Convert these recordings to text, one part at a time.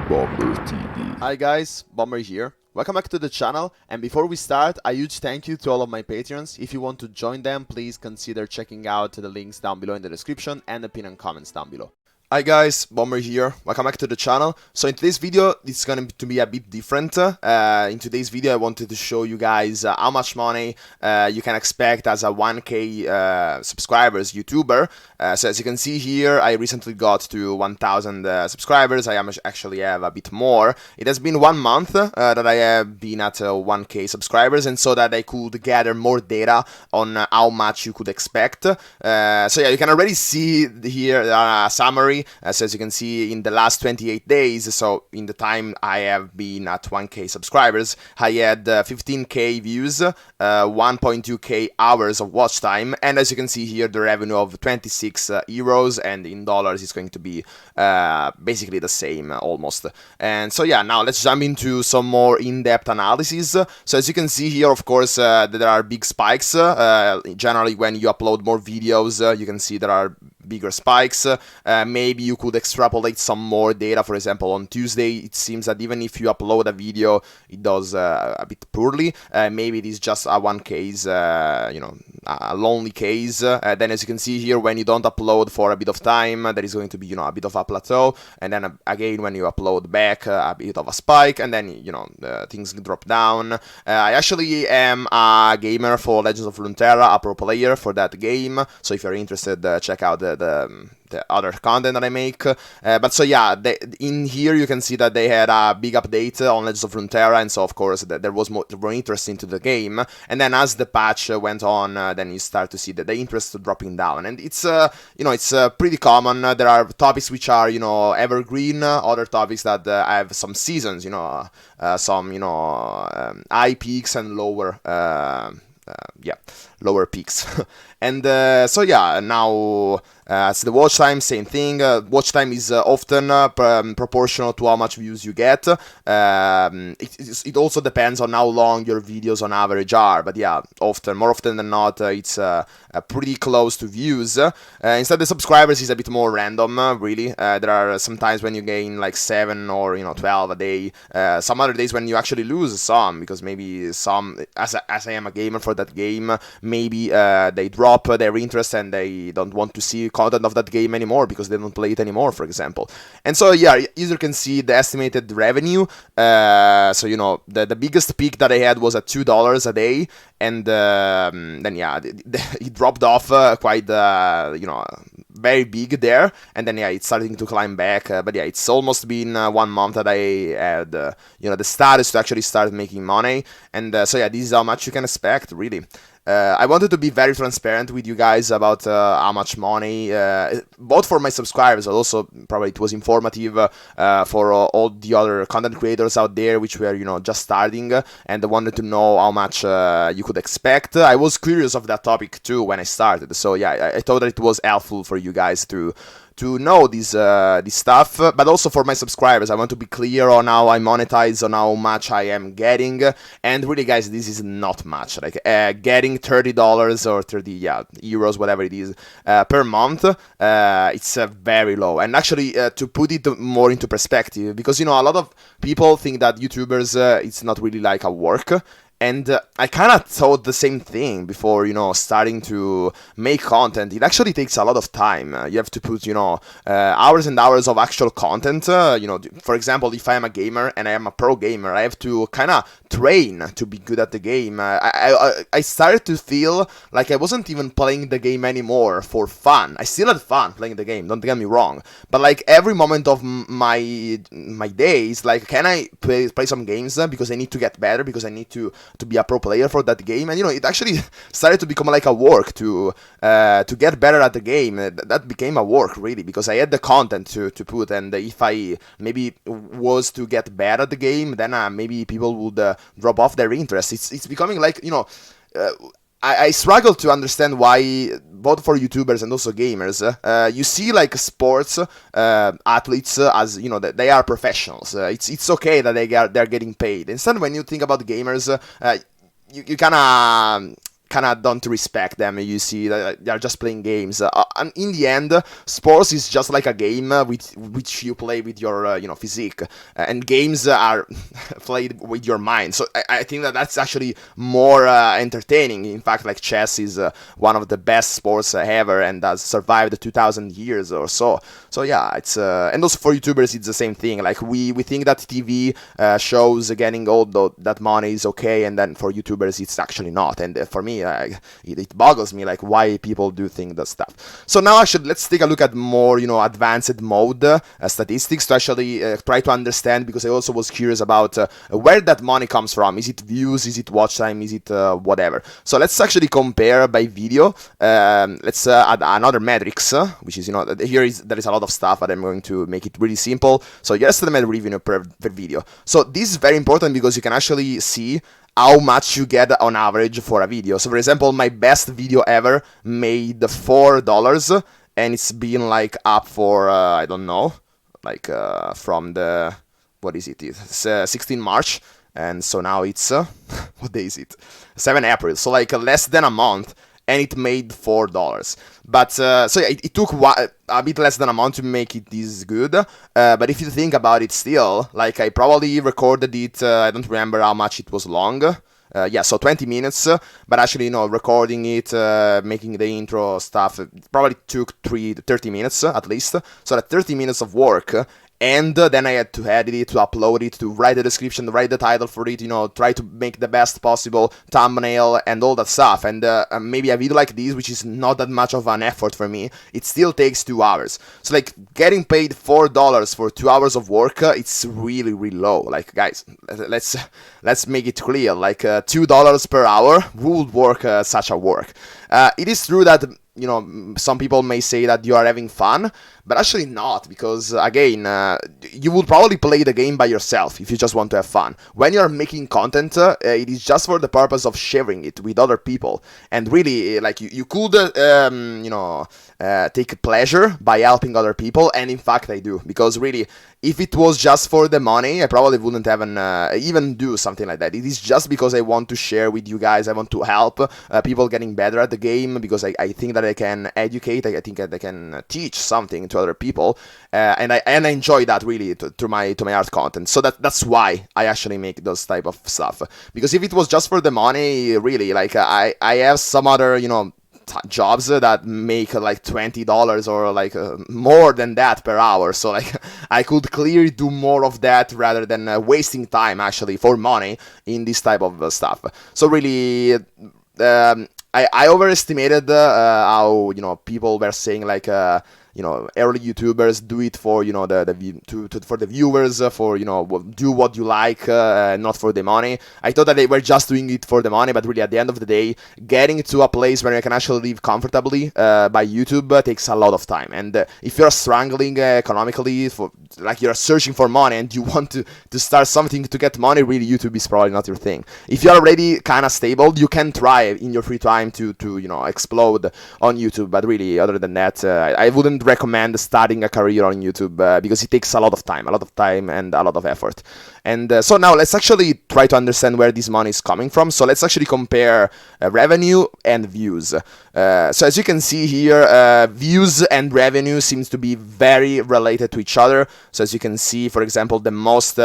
Bomber TV. Hi guys, Bomber here. Welcome back to the channel, and before we start, a huge thank you to all of my patrons. If you want to join them, please consider checking out the links down below in the description and the pinned comments down below. Hi guys, Bomber here, welcome back to the channel. So in today's video, it's going to be a bit different. In today's video, I wanted to show you guys how much money you can expect as a 1k subscribers YouTuber. So as you can see here, I recently got to 1000 subscribers. I actually have a bit more. It has been 1 month that I have been at 1k subscribers, and so that I could gather more data on how much you could expect. So yeah, you can already see here a summary. So as you can see, in the last 28 days, so in the time I have been at 1k subscribers, I had 15k views, 1.2k hours of watch time, and as you can see here, the revenue of 26 euros, and in dollars it's going to be basically the same almost. And so yeah, now let's jump into some more in-depth analysis. So as you can see here, of course, there are big spikes. Generally, when you upload more videos, you can see there are bigger spikes. Maybe you could extrapolate some more data. For example, on Tuesday, it seems that even if you upload a video, it does a bit poorly. Maybe it is just a one case, a lonely case. Then as you can see here, when you don't upload for a bit of time, there is going to be, a bit of a plateau. And then again, when you upload back, a bit of a spike. And then, things drop down. I actually am a gamer for Legends of Runeterra, a pro player for that game. So if you're interested, check out the other content that I make. But so yeah, in here you can see that they had a big update on Legends of Runeterra, and so of course there was more interest into the game. And then as the patch went on, then you start to see that the interest dropping down. And it's it's pretty common. There are topics which are evergreen, other topics that have some seasons, some high peaks and lower lower peaks. And so yeah, now as the watch time, same thing. Watch time is often proportional to how much views you get. It also depends on how long your videos on average are, but yeah, more often than not, it's pretty close to views. Instead, the subscribers is a bit more random, really. There are some times when you gain like 7 or 12 a day. Some other days when you actually lose some, because maybe some, as I am a gamer for that game, maybe they drop their interest and they don't want to see content of that game anymore because they don't play it anymore, for example. And so yeah, user can see the estimated revenue. So the biggest peak that I had was at $2 a day, and then yeah, it dropped off quite very big there, and then yeah, it's starting to climb back. But yeah, it's almost been 1 month that I had the status to actually start making money. And so yeah, this is how much you can expect, really. I wanted to be very transparent with you guys about how much money, both for my subscribers, but also probably it was informative for all the other content creators out there which were, just starting and wanted to know how much you could expect. I was curious of that topic too when I started, so yeah, I thought that it was helpful for you guys to know this stuff, but also for my subscribers, I want to be clear on how I monetize, on how much I am getting. And really, guys, this is not much. Like getting $30 or 30 euros, whatever it is, per month, it's very low. And actually, to put it more into perspective, because a lot of people think that YouTubers it's not really like a work. And I kind of thought the same thing before, starting to make content. It actually takes a lot of time. You have to put, hours and hours of actual content. For example, if I am a gamer and I am a pro gamer, I have to kind of train to be good at the game. I started to feel like I wasn't even playing the game anymore for fun. I still had fun playing the game, don't get me wrong. But like every moment of my days, like, can I play some games because I need to get better, because I need to be a pro player for that game. And it actually started to become like a work to get better at the game. That became a work, really, because I had the content to put, and if I maybe was to get bad at the game, then maybe people would drop off their interest. It's becoming like, I struggle to understand why, both for YouTubers and also gamers, you see like sports athletes as that they are professionals. It's okay that they're getting paid. Instead, when you think about gamers, you kind kind of don't respect them. You see that they're just playing games. And in the end, sports is just like a game which you play with your physique, and games are played with your mind. So I think that that's actually more entertaining. In fact, like chess is one of the best sports ever, and has survived 2,000 years or so. So yeah, it's and also for YouTubers it's the same thing. Like we think that TV shows getting all that money is okay, and then for YouTubers it's actually not. And for me, it boggles me like why people do think that stuff. So now actually let's take a look at more advanced mode statistics to actually try to understand, because I also was curious about where that money comes from. Is it views? Is it watch time? Is it whatever? So let's actually compare by video. Let's add another metrics, which is there is a lot of stuff, but I'm going to make it really simple. So here's the net revenue per video. So this is very important because you can actually see how much you get on average for a video. So for example, my best video ever made $4, and it's been like up for I don't know, like from the, what is it? It's 16 March, and so now it's what day is it? 7 April. So like less than a month, and it made $4. But so yeah, it took a bit less than a month to make it this good. But if you think about it, still, like I probably recorded it. I don't remember how much it was long. Yeah, so 20 minutes. But actually, recording it, making the intro stuff, it probably took 30 minutes at least. So that 30 minutes of work. And then I had to edit it, to upload it, to write the description, write the title for it, try to make the best possible thumbnail and all that stuff. And maybe a video like this, which is not that much of an effort for me, it still takes 2 hours. So like getting paid $4 for 2 hours of work, it's really, really low. Like guys, let's make it clear. Like $2 per hour, who would work such a work? It is true that some people may say that you are having fun, but actually not, because again, you will probably play the game by yourself if you just want to have fun. When you're making content, it is just for the purpose of sharing it with other people, and really, like you could, take pleasure by helping other people, and in fact I do, because really, if it was just for the money, I probably wouldn't even do something like that. It is just because I want to share with you guys. I want to help people getting better at the game, because I think that I can educate. I think that I can teach something to other people, and I enjoy that really to my art content. So that's why I actually make those type of stuff. Because if it was just for the money, really, like I have some other jobs that make like $20 or like more than that per hour, so like I could clearly do more of that rather than wasting time actually for money in this type of stuff. So really I overestimated how people were saying like early YouTubers do it for for the viewers, for do what you like, not for the money. I thought that they were just doing it for the money, but really at the end of the day, getting to a place where you can actually live comfortably by YouTube takes a lot of time. And if you're struggling economically, for like you're searching for money and you want to start something to get money, really YouTube is probably not your thing. If you're already kind of stable, you can try in your free time to explode on YouTube, but really other than that, I wouldn't recommend starting a career on YouTube because it takes a lot of time and a lot of effort. And so now let's actually try to understand where this money is coming from. So let's actually compare revenue and views. So as you can see here, views and revenue seems to be very related to each other. So as you can see, for example, the most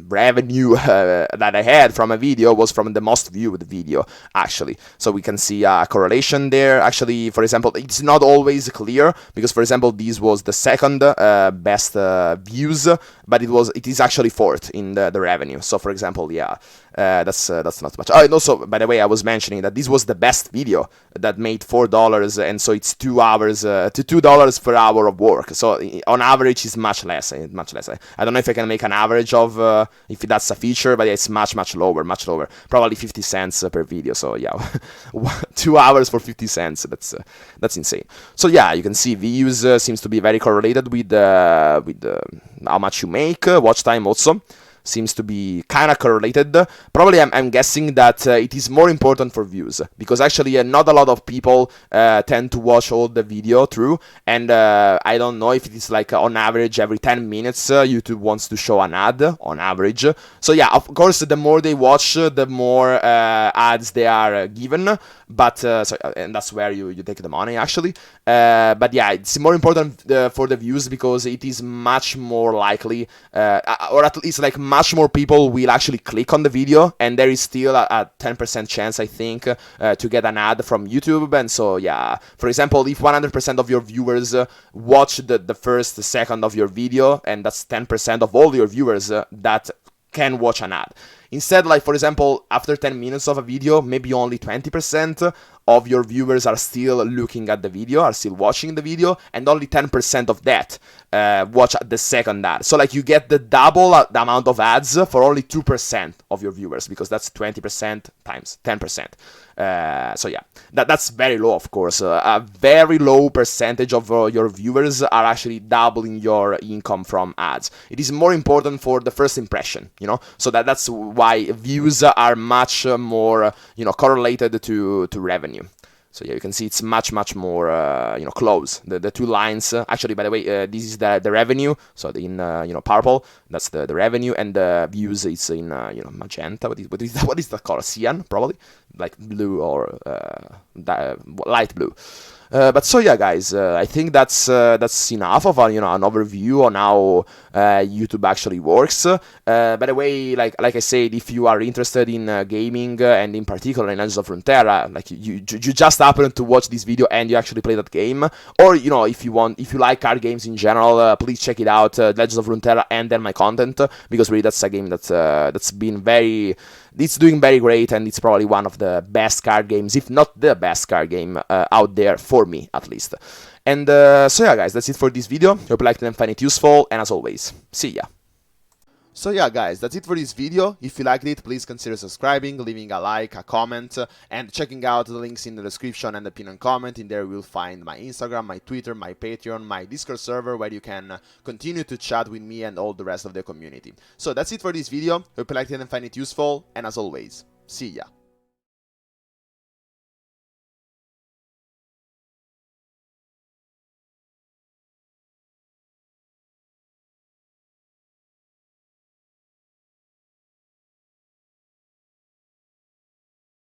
revenue that I had from a video was from the most viewed video, actually. So we can see a correlation there. Actually, for example, it's not always clear because, for example, this was the second best views, but it is actually fourth in the revenue. So for example, yeah, that's not much. Oh, and also, by the way, I was mentioning that this was the best video that made $4, and so it's 2 hours to $2 per hour of work. So on average, it's much less. I don't know if I can make an average of if that's a feature, but it's much lower. Probably 50 cents per video. So yeah, 2 hours for 50 cents. That's insane. So yeah, you can see views seems to be very correlated with how much you make. Watch time also. seems to be kind of correlated. Probably I'm guessing that it is more important for views, because actually not a lot of people tend to watch all the video through, and I don't know if it is like on average every 10 minutes YouTube wants to show an ad on average. So yeah, of course, the more they watch, the more ads they are given, but and that's where you take the money actually. But yeah, it's more important for the views, because it is much more likely, or at least like much more people will actually click on the video, and there is still a 10% chance, I think, to get an ad from YouTube. And so yeah, for example, if 100% of your viewers watch the first second of your video, and that's 10% of all your viewers that can watch an ad. Instead, like for example, after 10 minutes of a video, maybe only 20% of your viewers are still looking at the video, are still watching the video, and only 10% of that watch the second ad. So like you get the double the amount of ads for only 2% of your viewers, because that's 20% times 10%. So yeah, that's very low, of course. A very low percentage of your viewers are actually doubling your income from ads. It is more important for the first impression, you know. So that's why views are much more, correlated to revenue. So yeah, you can see it's much more close. The two lines. Actually, by the way, this is the revenue. So in purple, that's the revenue, and the views is in magenta. What is that color? Cyan, probably, like blue or light blue. But so yeah, guys, I think that's enough of an overview on how YouTube actually works. By the way, like I said, if you are interested in gaming and in particular in Legends of Runeterra, like you just happen to watch this video and you actually play that game, or if you like card games in general, please check it out, Legends of Runeterra, and then my content, because really that's a game that's been it's doing very great, and it's probably one of the best card games, if not the best card game out there, for me at least. And so yeah, guys, that's it for this video. Hope you liked it and find it useful, and as always, see ya. So yeah, guys, that's it for this video. If you liked it, please consider subscribing, leaving a like, a comment, and checking out the links in the description and the pinned comment. In there you will find my Instagram, my Twitter, my Patreon, my Discord server, where you can continue to chat with me and all the rest of the community. So that's it for this video. Hope you liked it and find it useful, and as always, see ya.